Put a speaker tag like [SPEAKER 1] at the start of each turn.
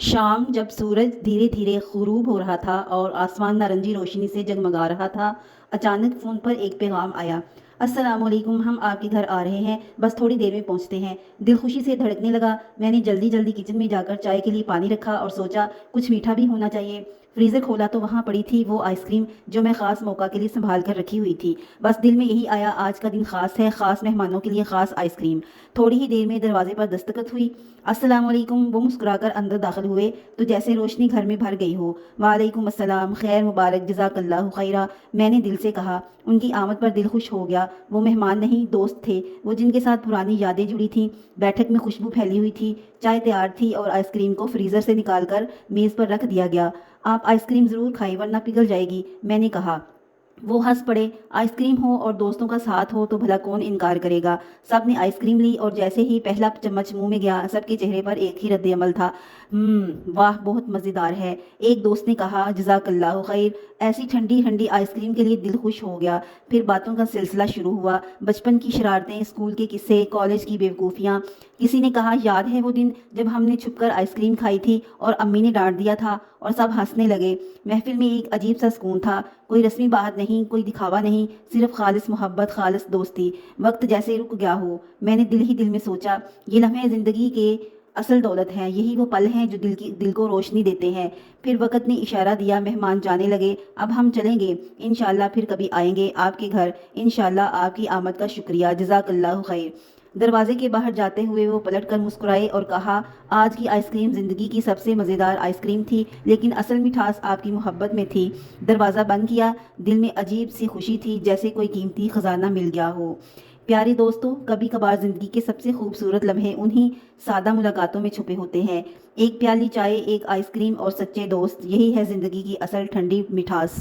[SPEAKER 1] शाम जब सूरज धीरे धीरे गुरूब हो रहा था और आसमान नारंगी रोशनी से जगमगा रहा था, अचानक फ़ोन पर एक पैगाम आया। अस्सलामुअलैकुम, हम आपके घर आ रहे हैं, बस थोड़ी देर में पहुंचते हैं। दिल खुशी से धड़कने लगा। मैंने जल्दी जल्दी किचन में जाकर चाय के लिए पानी रखा और सोचा कुछ मीठा भी होना चाहिए। फ्रीज़र खोला तो वहाँ पड़ी थी वो आइसक्रीम जो मैं ख़ास मौका के लिए संभाल कर रखी हुई थी। बस दिल में यही आया, आज का दिन ख़ास है, ख़ास मेहमानों के लिए ख़ास आइसक्रीम। थोड़ी ही देर में दरवाजे पर दस्तखत हुई। अस्सलामुअलैकुम, वो मुस्कुराकर अंदर दाखिल हुए तो जैसे रोशनी घर में भर गई हो। वालेकुम अस्सलाम, खैर मुबारक, जज़ाकल्लाहु खैरा, मैंने दिल से कहा। उनकी आमद पर दिल खुश हो गया। वो मेहमान नहीं, दोस्त थे, वो जिनके साथ पुरानी यादें जुड़ी थीं। बैठक में खुशबू फैली हुई थी, चाय तैयार थी और आइसक्रीम को फ्रीज़र से निकालकर मेज़ पर रख दिया गया। आप आइसक्रीम ज़रूर खाएं वरना पिघल जाएगी, मैंने कहा। वो हंस पड़े। आइसक्रीम हो और दोस्तों का साथ हो तो भला कौन इनकार करेगा। सब ने आइसक्रीम ली और जैसे ही पहला चम्मच मुंह में गया, सबके चेहरे पर एक ही रद्द-ए-अमल था। वाह, बहुत मज़ेदार है, एक दोस्त ने कहा। जज़ाकल्लाहु खैर, ऐसी ठंडी ठंडी आइसक्रीम के लिए दिल खुश हो गया। फिर बातों का सिलसिला शुरू हुआ। बचपन की शरारतें, स्कूल के किस्से, कॉलेज की बेवकूफ़ियाँ। किसी ने कहा, याद है वो दिन जब हमने छुपकर आइसक्रीम खाई थी और अम्मी ने डांट दिया था, और सब हंसने लगे। महफिल में एक अजीब सा सुकून था। कोई रस्मी बात नहीं, कोई दिखावा नहीं, सिर्फ खालिस मोहब्बत, खालिस दोस्ती। वक्त जैसे रुक गया हो। मैंने दिल ही दिल में सोचा, ये लम्हे ज़िंदगी के असल दौलत हैं, यही वो पल हैं जो दिल को रोशनी देते हैं। फिर वक़्त ने इशारा दिया, मेहमान जाने लगे। अब हम चलेंगे, इंशाल्लाह फिर कभी आएंगे आपके घर, इंशाल्लाह। आपकी आमद का शुक्रिया, जज़ाकल्लाहु खैर। दरवाजे के बाहर जाते हुए वो पलटकर मुस्कुराए और कहा, आज की आइसक्रीम ज़िंदगी की सबसे मज़ेदार आइसक्रीम थी, लेकिन असल मिठास आपकी मोहब्बत में थी। दरवाज़ा बंद किया। दिल में अजीब सी खुशी थी, जैसे कोई कीमती ख़जाना मिल गया हो। प्यारे दोस्तों, कभी कभार ज़िंदगी के सबसे खूबसूरत लम्हे उन्हीं सादा मुलाकातों में छुपे होते हैं। एक प्याली चाय, एक आइसक्रीम और सच्चे दोस्त, यही है ज़िंदगी की असल ठंडी मिठास।